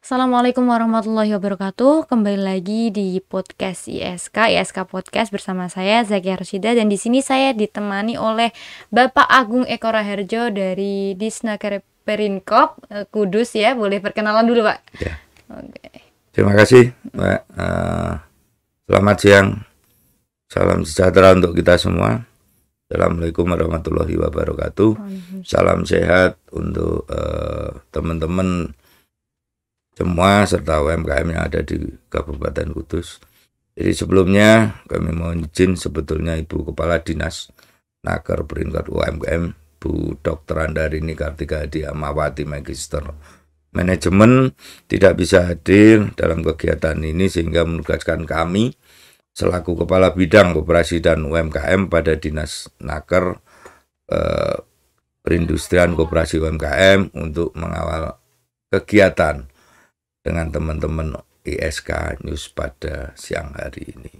Assalamualaikum warahmatullahi wabarakatuh. Kembali lagi di podcast ISK Podcast bersama saya Zakia Rosyida, dan di sini saya ditemani oleh Bapak Agung Eko Raharjo dari Disnaker Perinkop Kudus ya. Boleh perkenalan dulu, Pak? Ya. Oke. Terima kasih, Mbak. Selamat siang. Salam sejahtera untuk kita semua. Assalamualaikum warahmatullahi wabarakatuh. Salam sehat untuk teman-teman semua serta UMKM yang ada di Kabupaten Kudus. Jadi sebelumnya kami mohon izin, sebetulnya Ibu Kepala Dinas Naker Perinkop UMKM, Bu Dr. Andarini Kartika Diamawati Magister Manajemen tidak bisa hadir dalam kegiatan ini, sehingga menugaskan kami selaku Kepala Bidang Koperasi dan UMKM pada Dinas Naker Perindustrian Koperasi UMKM untuk mengawal kegiatan dengan teman-teman ISK News pada siang hari ini.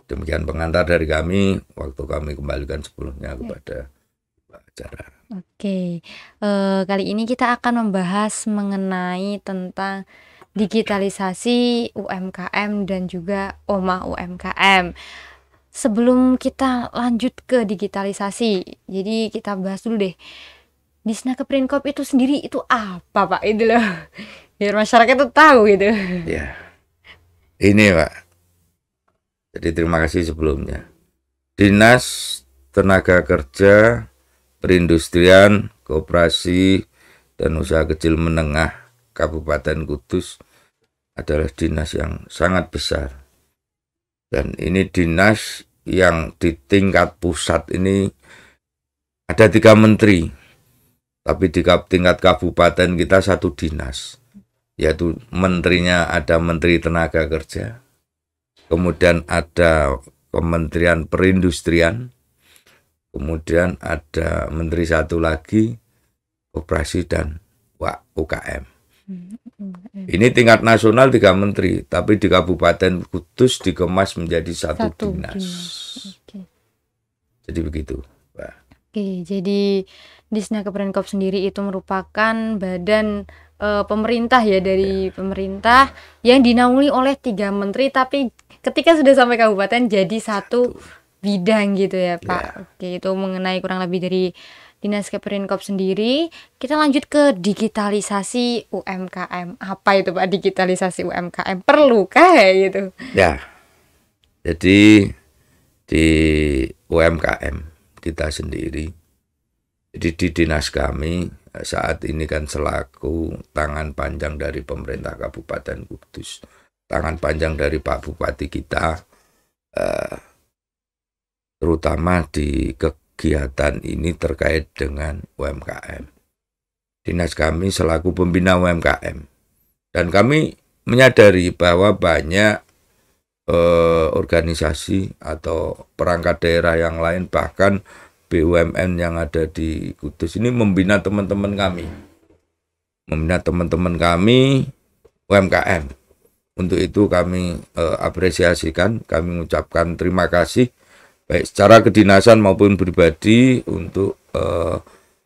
Demikian pengantar dari kami, waktu kami kembalikan sebelumnya kepada acara. Oke, kali ini kita akan membahas mengenai tentang digitalisasi UMKM dan juga Omah UMKM. Sebelum kita lanjut ke digitalisasi, jadi kita bahas dulu deh. Disnaker Perinkop itu sendiri itu apa, Pak? Itu loh. Biar masyarakat tuh tahu gitu. Ya, ini Pak. Jadi terima kasih sebelumnya. Dinas Tenaga Kerja, Perindustrian, Koperasi, dan Usaha Kecil Menengah Kabupaten Kudus adalah dinas yang sangat besar. Dan ini dinas yang di tingkat pusat ini ada 3 menteri. Tapi di tingkat kabupaten kita 1 dinas, yaitu menterinya ada Menteri Tenaga Kerja, kemudian ada Kementerian Perindustrian, kemudian ada menteri 1 lagi Koperasi dan UKM. Ini tingkat nasional 3 menteri, tapi di Kabupaten Kudus dikemas menjadi 1 dinas. Oke. Jadi begitu, Pak. Oke, jadi Disnaker Perinkop sendiri itu merupakan badan pemerintah ya, dari pemerintah yang dinaungi oleh 3 menteri, tapi ketika sudah sampai kabupaten jadi 1 bidang gitu ya, Pak. Ya. Oke, itu mengenai kurang lebih dari Disnaker Perinkop sendiri. Kita lanjut ke digitalisasi UMKM. Apa itu, Pak, digitalisasi UMKM? Perlukah gitu? Ya, jadi di UMKM kita sendiri, jadi di dinas kami saat ini kan selaku tangan panjang dari pemerintah Kabupaten Kudus, tangan panjang dari Pak Bupati kita, terutama di kegiatan ini terkait dengan UMKM. Dinas kami selaku pembina UMKM, dan kami menyadari bahwa banyak organisasi atau perangkat daerah yang lain, bahkan BUMN yang ada di Kudus ini membina teman-teman kami UMKM. Untuk itu kami apresiasikan, kami mengucapkan terima kasih baik secara kedinasan maupun pribadi untuk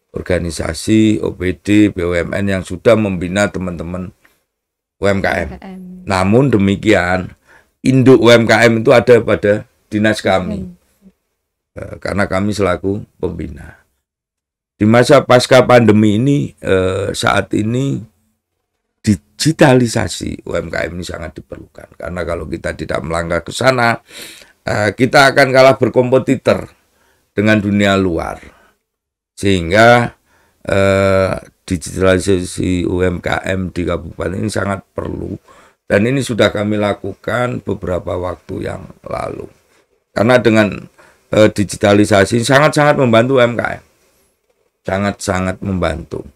organisasi, OPD, BUMN yang sudah membina teman-teman UMKM. Namun demikian, induk UMKM itu ada pada dinas kami, karena kami selaku pembina. Di masa pasca pandemi ini, saat ini digitalisasi UMKM ini sangat diperlukan, karena kalau kita tidak melangkah ke sana, kita akan kalah berkompetitor dengan dunia luar. Sehingga digitalisasi UMKM di kabupaten ini sangat perlu. Dan ini sudah kami lakukan beberapa waktu yang lalu. Karena dengan digitalisasi sangat-sangat membantu UMKM. Sangat-sangat membantu.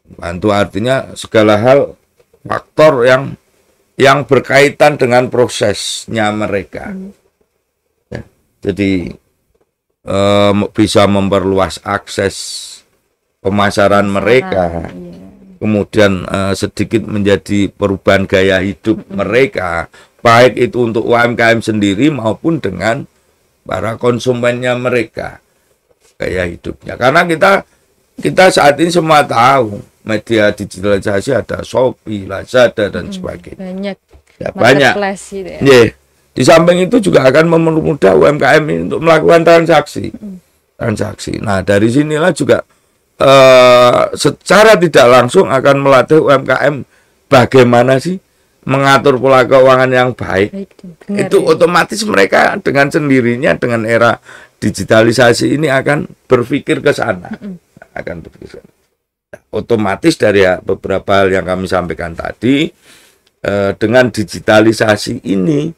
Membantu artinya segala hal, faktor yang berkaitan dengan prosesnya mereka. Ya, jadi bisa memperluas akses pemasaran mereka. Kemudian sedikit menjadi perubahan gaya hidup mereka, baik itu untuk UMKM sendiri maupun dengan para konsumennya mereka, gaya hidupnya. Karena kita saat ini semua tahu media digitalisasi ada Shopee, Lazada dan sebagainya. Banyak. Ya, banyak. Gitu ya. Yeah. Di samping itu juga akan mempermudah UMKM ini untuk melakukan transaksi. Nah, dari sinilah juga secara tidak langsung akan melatih UMKM bagaimana sih mengatur pola keuangan yang baik. Itu ya. Otomatis mereka dengan sendirinya dengan era digitalisasi ini akan berpikir ke sana. Akan berpikir. Otomatis dari beberapa hal yang kami sampaikan tadi, dengan digitalisasi ini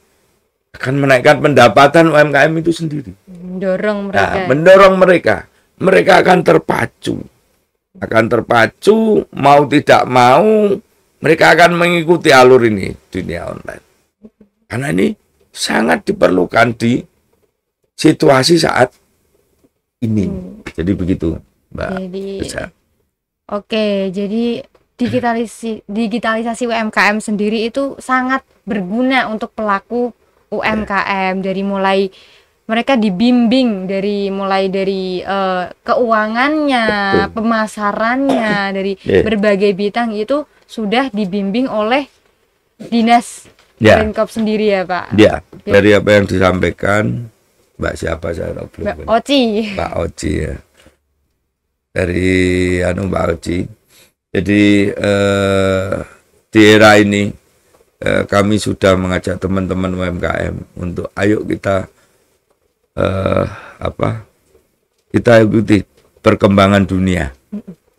akan menaikkan pendapatan UMKM itu sendiri. Mendorong mereka. Nah, mendorong mereka. Mereka akan terpacu. Mau tidak mau mereka akan mengikuti alur ini dunia online. Karena ini sangat diperlukan di situasi saat ini. Jadi begitu, Mbak. Jadi digitalisasi UMKM sendiri itu sangat berguna untuk pelaku UMKM dari mulai mereka dibimbing dari keuangannya, pemasarannya dari berbagai bidang itu sudah dibimbing oleh dinas Pemkab sendiri ya Pak. Ya, dari apa yang disampaikan Mbak siapa saya tahu belum. Mbak Oci. Mbak Oci ya. Dari Mbak Oci. Jadi di era ini kami sudah mengajak teman-teman UMKM untuk ayo kita kita ikuti perkembangan dunia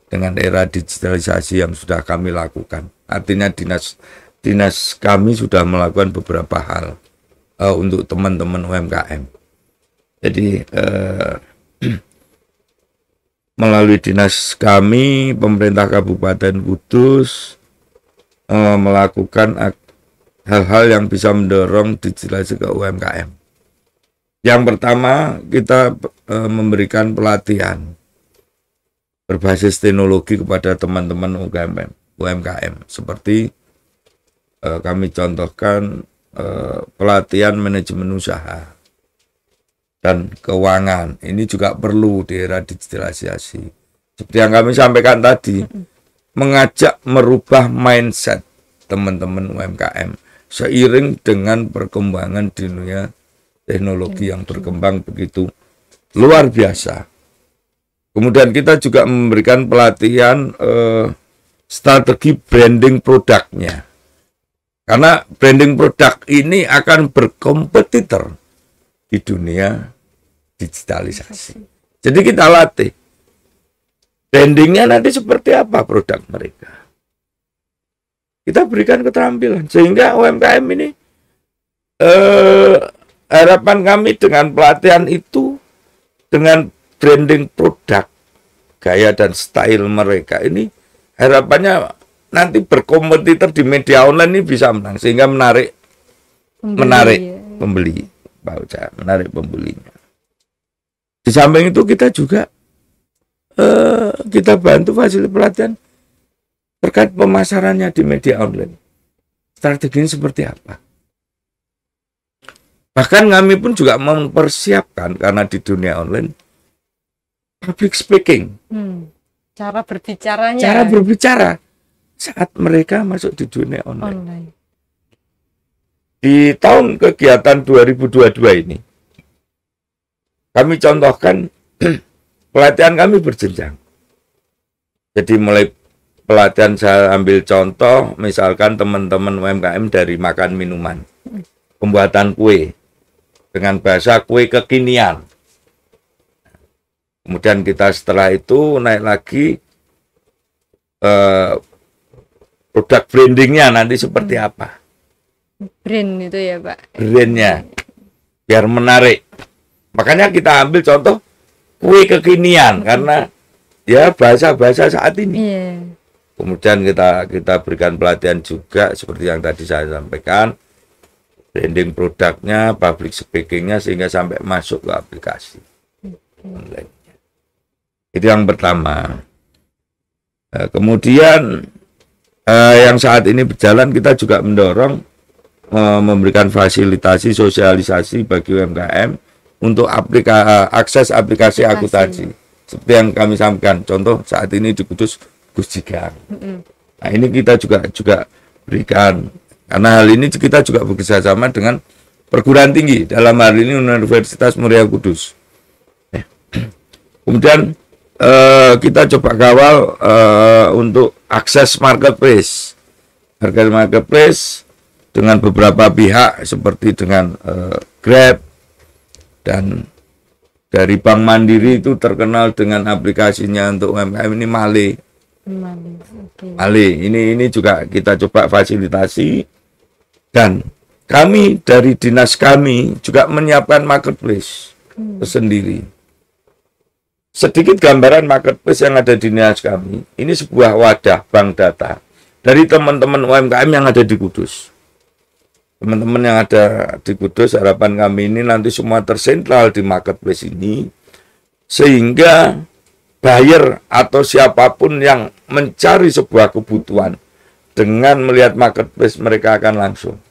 dengan era digitalisasi yang sudah kami lakukan. Artinya dinas kami sudah melakukan beberapa hal untuk teman-teman UMKM. Jadi melalui dinas kami, pemerintah Kabupaten Kudus melakukan hal-hal yang bisa mendorong digitalisasi ke UMKM. Yang pertama, kita memberikan pelatihan berbasis teknologi kepada teman-teman UMKM. Seperti kami contohkan pelatihan manajemen usaha dan keuangan. Ini juga perlu di era digitalisasi. Seperti yang kami sampaikan tadi, mengajak merubah mindset teman-teman UMKM seiring dengan perkembangan di dunia teknologi yang berkembang begitu luar biasa. Kemudian kita juga memberikan pelatihan strategi branding produknya. Karena branding produk ini akan berkompetitor di dunia digitalisasi. Jadi kita latih brandingnya nanti seperti apa produk mereka. Kita berikan keterampilan sehingga UMKM ini harapan kami dengan pelatihan itu, dengan branding produk, gaya dan style mereka ini, harapannya nanti berkompetitor di media online ini bisa menang sehingga menarik pembeli, menarik pembelinya. Di samping itu kita juga kita bantu fasilitas pelatihan terkait pemasarannya di media online. Strateginya seperti apa? Bahkan kami pun juga mempersiapkan karena di dunia online public speaking. Cara berbicaranya. Cara berbicara saat mereka masuk di dunia online. Di tahun kegiatan 2022 ini kami contohkan pelatihan kami berjenjang. Jadi mulai pelatihan saya ambil contoh misalkan teman-teman UMKM dari makan minuman, pembuatan kue dengan bahasa kue kekinian. Kemudian kita setelah itu naik lagi produk brandingnya nanti seperti apa. Brand itu ya Pak. Brandnya biar menarik. Makanya kita ambil contoh kue kekinian karena ya bahasa-bahasa saat ini. Kemudian kita berikan pelatihan juga seperti yang tadi saya sampaikan. Branding produknya, public speakingnya sehingga sampai masuk ke aplikasi online. Itu yang pertama. Kemudian yang saat ini berjalan kita juga mendorong memberikan fasilitasi sosialisasi bagi UMKM untuk akses aplikasi akuntansi. Seperti yang kami sampaikan, contoh saat ini di Kudus Gus Jigang. Nah, ini kita juga berikan, karena hal ini kita juga bekerjasama dengan perguruan tinggi, dalam hal ini Universitas Muria Kudus. Kemudian kita coba kawal untuk akses marketplace dengan beberapa pihak seperti dengan Grab, dan dari Bank Mandiri itu terkenal dengan aplikasinya untuk UMKM ini Male. Male ini juga kita coba fasilitasi, dan kami dari dinas kami juga menyiapkan marketplace tersendiri. Sedikit gambaran marketplace yang ada di dinas kami, ini sebuah wadah bank data dari teman-teman UMKM yang ada di Kudus. Teman-teman yang ada di Kudus, harapan kami ini nanti semua tersentral di marketplace ini, sehingga buyer atau siapapun yang mencari sebuah kebutuhan dengan melihat marketplace mereka akan langsung.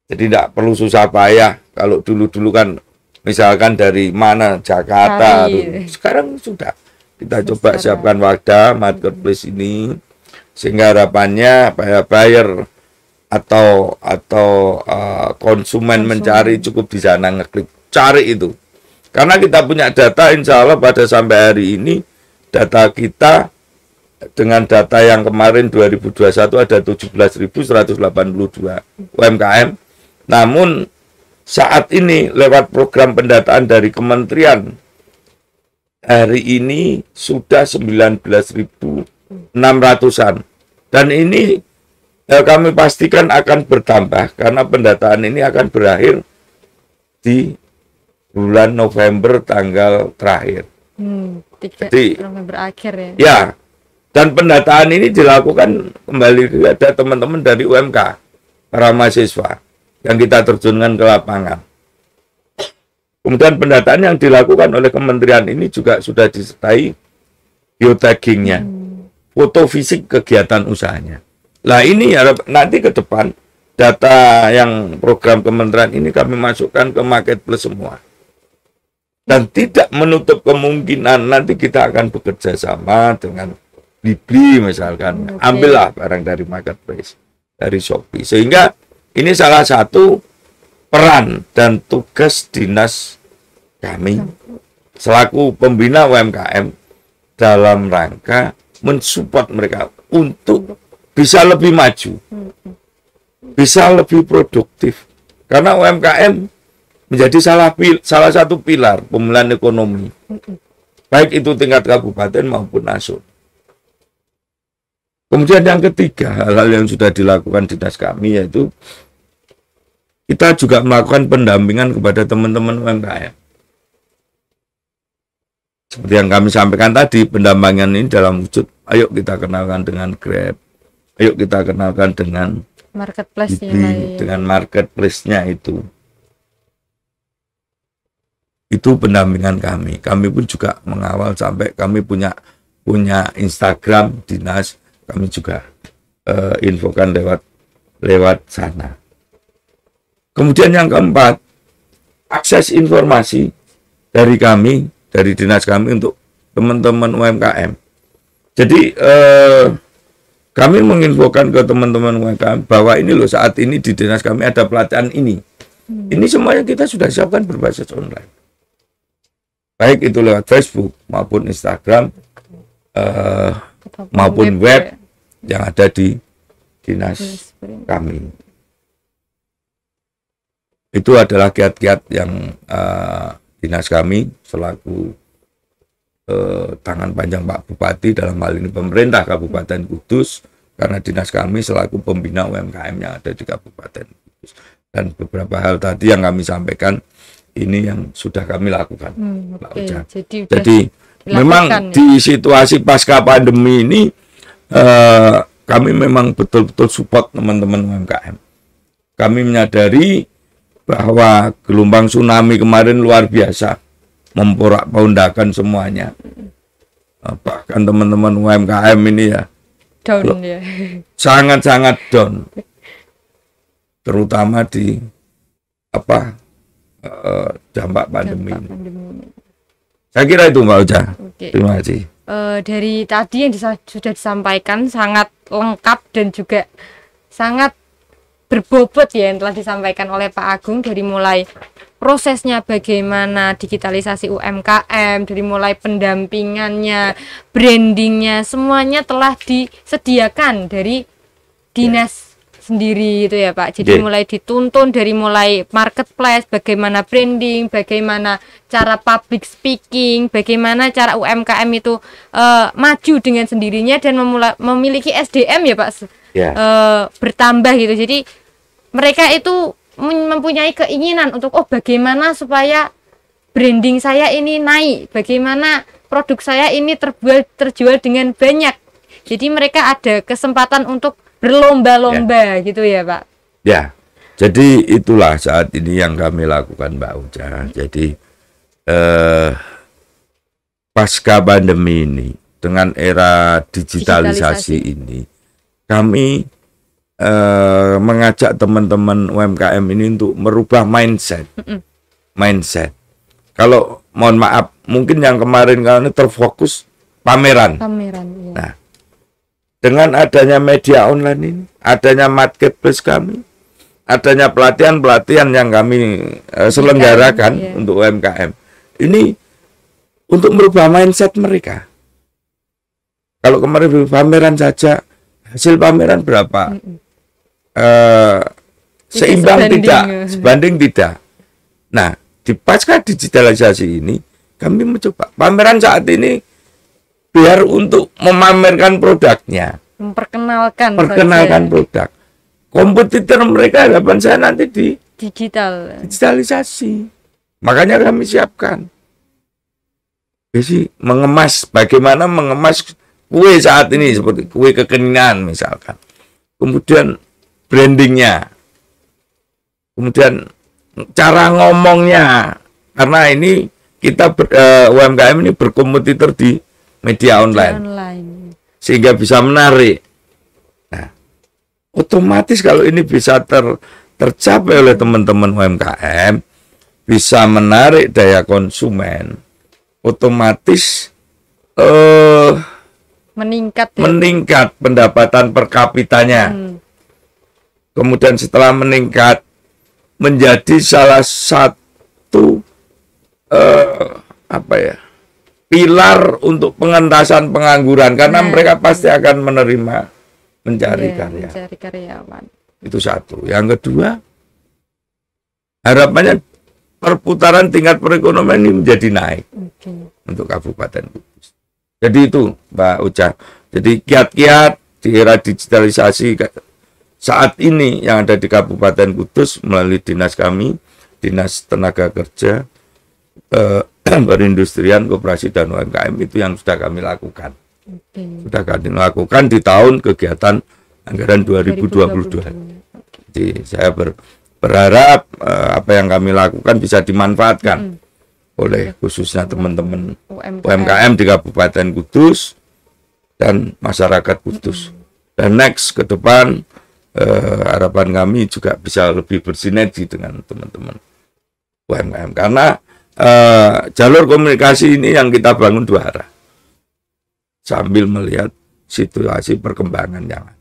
Jadi tidak perlu susah payah. Kalau dulu-dulu kan misalkan dari mana Jakarta, sekarang sudah kita coba siapkan wadah marketplace ini, sehingga harapannya buyer atau konsumen mencari cukup di sana ngeklik cari itu. Karena kita punya data, insya Allah pada sampai hari ini data kita dengan data yang kemarin 2021 ada 17.182 UMKM. Namun saat ini lewat program pendataan dari kementerian, hari ini sudah 19.600-an. Dan ini kami pastikan akan bertambah karena pendataan ini akan berakhir di bulan November tanggal terakhir. Jadi November akhir ya. Ya, dan pendataan ini dilakukan kembali ada teman-teman dari UMK, para mahasiswa yang kita terjunkan ke lapangan. Kemudian pendataan yang dilakukan oleh kementerian ini juga sudah disertai geotaggingnya, foto fisik kegiatan usahanya. Nah ini nanti ke depan data yang program kementerian ini kami masukkan ke marketplace semua. Dan tidak menutup kemungkinan nanti kita akan bekerja sama dengan Blibli misalkan. Ambillah barang dari marketplace, dari Shopee. Sehingga ini salah satu peran dan tugas dinas kami selaku pembina UMKM dalam rangka mensupport mereka untuk bisa lebih maju, bisa lebih produktif. Karena UMKM menjadi salah satu pilar pemulihan ekonomi, baik itu tingkat kabupaten maupun nasional. Kemudian yang ketiga, hal-hal yang sudah dilakukan dinas kami yaitu kita juga melakukan pendampingan kepada teman-teman UMKM. Seperti yang kami sampaikan tadi, pendampingan ini dalam wujud, ayo kita kenalkan dengan Grab, ayo kita kenalkan dengan marketplace-nya, dengan marketplace-nya itu. Itu pendampingan kami. Kami pun juga mengawal sampai kami punya Instagram dinas, kami juga infokan lewat sana. Kemudian yang keempat, akses informasi dari kami, dari dinas kami untuk teman-teman UMKM. Jadi kami menginfokan ke teman-teman UMKM bahwa ini loh, saat ini di dinas kami ada pelatihan ini. Ini semuanya kita sudah siapkan berbasis online. Baik itu lewat Facebook maupun Instagram maupun web yang ada di dinas kami. Itu adalah kiat-kiat yang dinas kami selaku tangan panjang Pak Bupati, dalam hal ini pemerintah Kabupaten Kudus, karena dinas kami selaku pembina UMKM yang ada di Kabupaten Kudus. Dan beberapa hal tadi yang kami sampaikan ini yang sudah kami lakukan. Jadi memang di situasi pasca pandemi ini kami memang betul-betul support teman-teman UMKM. Kami menyadari bahwa gelombang tsunami kemarin luar biasa, memporak-pondakan semuanya. Bahkan teman-teman UMKM ini ya down ya. Sangat-sangat down. Terutama di dampak pandemi ini. Saya kira itu Mbak Uca. Terima kasih. dari tadi yang sudah disampaikan sangat lengkap dan juga sangat berbobot ya yang telah disampaikan oleh Pak Agung, dari mulai prosesnya bagaimana digitalisasi UMKM, dari mulai pendampingannya, brandingnya, semuanya telah disediakan dari dinas sendiri gitu ya Pak. Jadi mulai dituntun dari mulai marketplace, bagaimana branding, bagaimana cara public speaking, bagaimana cara UMKM itu maju dengan sendirinya dan memiliki SDM ya Pak, bertambah gitu. Jadi mereka itu mempunyai keinginan untuk bagaimana supaya branding saya ini naik, bagaimana produk saya ini terjual dengan banyak. Jadi mereka ada kesempatan untuk berlomba-lomba gitu ya Pak. Ya, jadi itulah saat ini yang kami lakukan Mbak Uca. Jadi pasca pandemi ini, dengan era digitalisasi ini, kami mengajak teman-teman UMKM ini untuk merubah mindset. Kalau mohon maaf, mungkin yang kemarin terfokus pameran. Iya. Nah, dengan adanya media online ini, adanya marketplace kami, adanya pelatihan-pelatihan yang kami selenggarakan untuk UMKM, ini untuk merubah mindset mereka. Kalau kemarin pameran saja, hasil pameran berapa? Seimbang tidak, sebanding tidak. Nah, di pasca digitalisasi ini, kami mencoba pameran saat ini biar untuk memamerkan produknya, memperkenalkan produk. Kompetitor mereka harapan saya nanti di digitalisasi. Makanya kami siapkan. Jadi bagaimana mengemas kue saat ini seperti kue kekinian misalkan. Kemudian brandingnya, kemudian cara ngomongnya, karena ini kita UMKM ini berkompetitor di media online, sehingga bisa menarik. Nah, otomatis kalau ini bisa tercapai oleh teman-teman UMKM, bisa menarik daya konsumen, otomatis meningkat pendapatan per kapitanya. Kemudian setelah meningkat, menjadi salah satu pilar untuk pengentasan pengangguran, karena mereka pasti akan mencari karyawan. Itu satu. Yang kedua, harapannya perputaran tingkat perekonomian ini menjadi naik untuk Kabupaten Kudus. Jadi itu Mbak Uca. Jadi kiat-kiat di era digitalisasi saat ini yang ada di Kabupaten Kudus melalui dinas kami, Dinas Tenaga Kerja, Perindustrian, Koperasi dan UMKM, itu yang sudah kami lakukan. Sudah kami lakukan di tahun kegiatan anggaran 2022. Jadi saya berharap apa yang kami lakukan bisa dimanfaatkan oleh khususnya teman-teman UMKM di Kabupaten Kudus dan masyarakat Kudus. Dan next ke depan harapan kami juga bisa lebih bersinergi dengan teman-teman UMKM, karena jalur komunikasi ini yang kita bangun dua arah sambil melihat situasi perkembangan yang ada.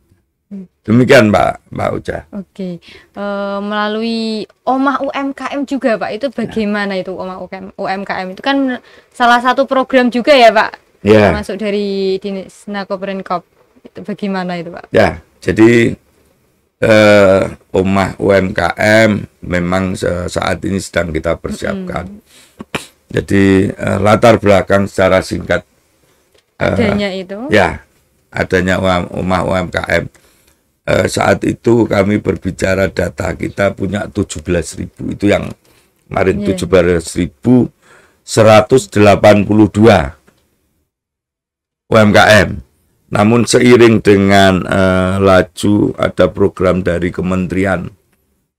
Demikian Mbak Uca. Melalui Omah UMKM juga Pak, itu bagaimana itu Omah UMKM itu kan salah satu program juga ya Pak, masuk dari Dinas Nakoperenkop. Itu bagaimana itu Pak? Ya, jadi Omah UMKM memang saat ini sedang kita persiapkan. Jadi latar belakang secara singkat adanya itu. Ya, adanya Omah UMKM. Saat itu kami berbicara data kita punya 17.000, itu yang kemarin 17.182 UMKM. Namun seiring dengan laju ada program dari kementerian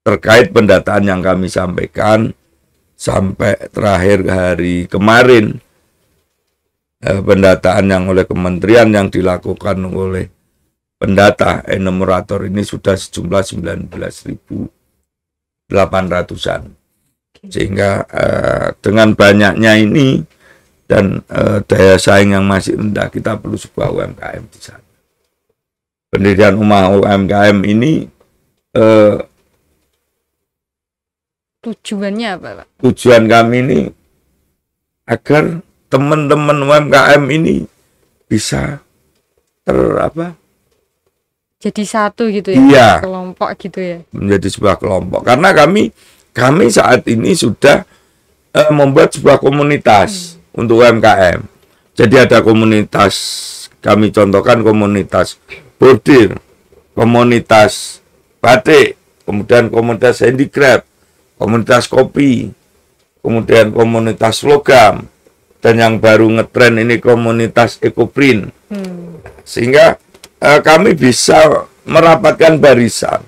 terkait pendataan yang kami sampaikan sampai terakhir hari kemarin, pendataan yang oleh kementerian yang dilakukan oleh pendata enumerator ini sudah sejumlah 19.800-an. Sehingga dengan banyaknya ini dan daya saing yang masih rendah, kita perlu sebuah UMKM di sana. Pendirian Omah UMKM ini Tujuannya apa, Pak? tujuan kami ini agar teman-teman UMKM ini bisa Jadi satu gitu ya, iya, kelompok gitu ya. menjadi sebuah kelompok. Karena kami saat ini sudah membuat sebuah komunitas untuk UMKM. Jadi ada komunitas, kami contohkan komunitas bordir, komunitas batik, kemudian komunitas handicraft, komunitas kopi, kemudian komunitas logam, dan yang baru ngetren ini komunitas ekoprint. Sehingga kami bisa merapatkan barisan.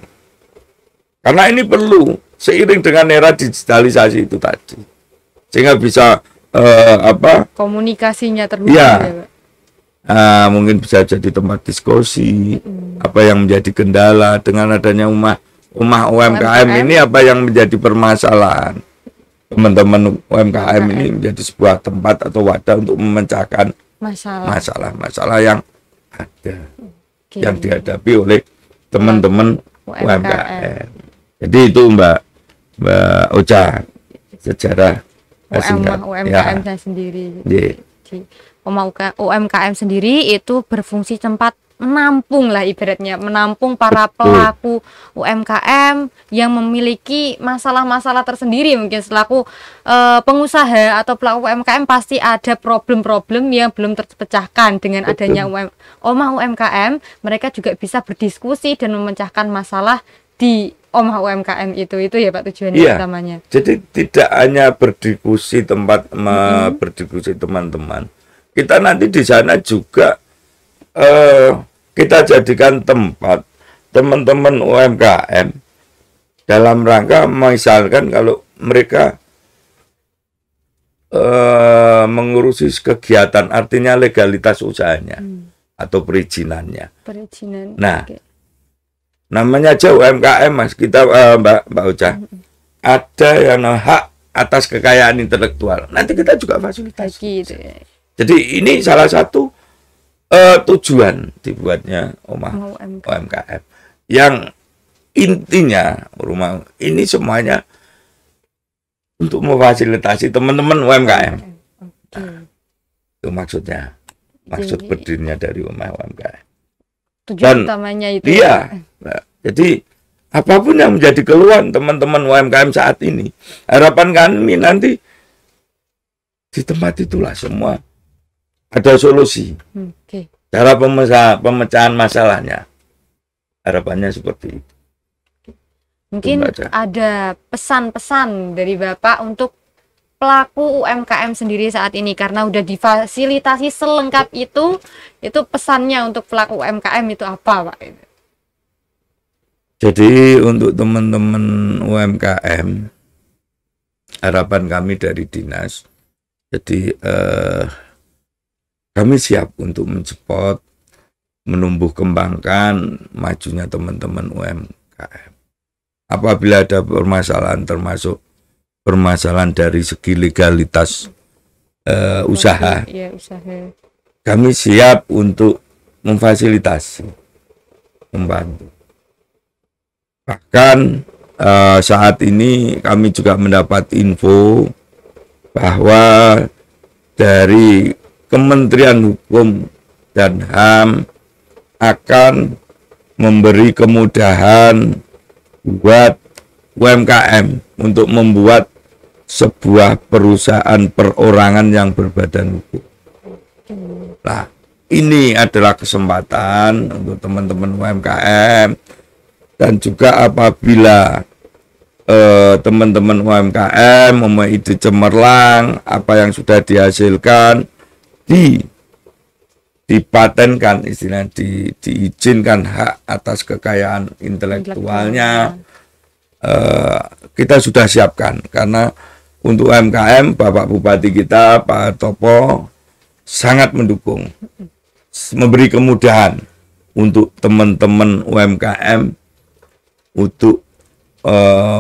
Karena ini perlu seiring dengan era digitalisasi itu tadi. Sehingga bisa komunikasinya terhubung ya, ya, Pak. Mungkin bisa jadi tempat diskusi, apa yang menjadi kendala dengan adanya Omah UMKM ini, apa yang menjadi permasalahan. Teman-teman UMKM ini menjadi sebuah tempat atau wadah untuk memecahkan masalah-masalah yang ada, yang dihadapi oleh teman-teman UMKM. Jadi itu Mbak Ocha, sejarah singkat UMKM saya sendiri. Yeah. UMKM sendiri itu berfungsi tempat menampung lah, ibaratnya menampung para pelaku UMKM yang memiliki masalah-masalah tersendiri. Mungkin selaku pengusaha atau pelaku UMKM pasti ada problem-problem yang belum terpecahkan. Dengan adanya Omah UMKM, mereka juga bisa berdiskusi dan memecahkan masalah di Omah UMKM itu ya Pak, tujuannya utamanya. Jadi tidak hanya berdiskusi berdiskusi teman-teman, kita nanti di sana juga kita jadikan tempat teman-teman UMKM dalam rangka misalkan kalau mereka mengurusi kegiatan, artinya legalitas usahanya atau perizinannya. Nah, namanya aja UMKM Mas, kita Mbak Ocha, ada yang hak atas kekayaan intelektual. Nanti kita juga fasilitasi. Jadi ini salah satu tujuan dibuatnya Omah UMKM. Yang intinya rumah ini semuanya untuk memfasilitasi teman-teman UMKM. Itu maksudnya. Maksud berdirinya dari Omah UMKM. Tujuan utamanya itu. Iya. Nah, jadi apapun yang menjadi keluhan teman-teman UMKM saat ini, harapan kami nanti di tempat itulah semua ada solusi. Cara pemecahan masalahnya. Harapannya seperti itu. Mungkin ada pesan-pesan dari Bapak untuk pelaku UMKM sendiri saat ini, karena udah difasilitasi selengkap itu pesannya untuk pelaku UMKM itu apa, Pak? Jadi untuk teman-teman UMKM, harapan kami dari dinas, jadi kami siap untuk mensupport, menumbuh kembangkan majunya teman-teman UMKM. Apabila ada permasalahan, termasuk permasalahan dari segi legalitas usaha, kami siap untuk memfasilitasi, membantu. Bahkan saat ini kami juga mendapat info bahwa dari Kementerian Hukum dan HAM akan memberi kemudahan buat UMKM untuk membuat sebuah perusahaan perorangan yang berbadan hukum. Nah, ini adalah kesempatan untuk teman-teman UMKM, dan juga apabila teman-teman UMKM mempunyai ide cemerlang, apa yang sudah dihasilkan dipatenkan, istilahnya diizinkan hak atas kekayaan intelektualnya, kita sudah siapkan. Karena untuk UMKM, Bapak Bupati kita Pak Topo sangat mendukung, memberi kemudahan untuk teman-teman UMKM untuk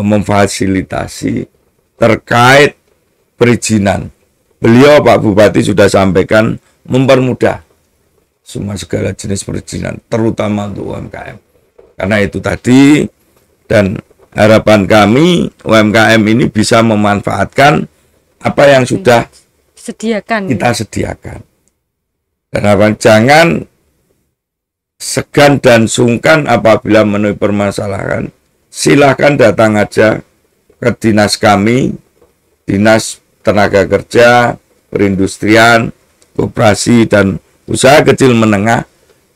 memfasilitasi terkait perizinan beliau Pak Bupati sudah sampaikan mempermudah semua segala jenis perizinan, terutama untuk UMKM. Karena itu tadi, dan harapan kami UMKM ini bisa memanfaatkan apa yang sudah kita sediakan. Dan harapan jangan segan dan sungkan apabila menemui permasalahan, silahkan datang aja ke dinas kami, Dinas Tenaga Kerja, Perindustrian, Koperasi, dan usaha kecil menengah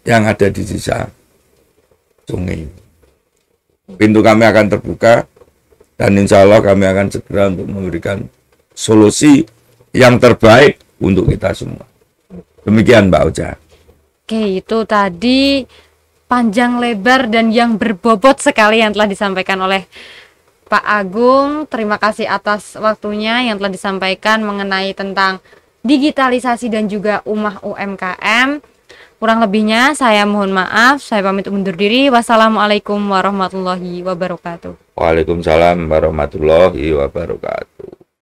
yang ada di desa Sungai. Pintu kami akan terbuka dan insya Allah kami akan segera untuk memberikan solusi yang terbaik untuk kita semua. Demikian Mbak Ocha. Oke, itu tadi panjang lebar dan yang berbobot sekali yang telah disampaikan oleh Pak Agung. Terima kasih atas waktunya yang telah disampaikan mengenai tentang digitalisasi dan juga UMKM. Kurang lebihnya saya mohon maaf, saya pamit undur diri. Wassalamualaikum warahmatullahi wabarakatuh. Waalaikumsalam warahmatullahi wabarakatuh.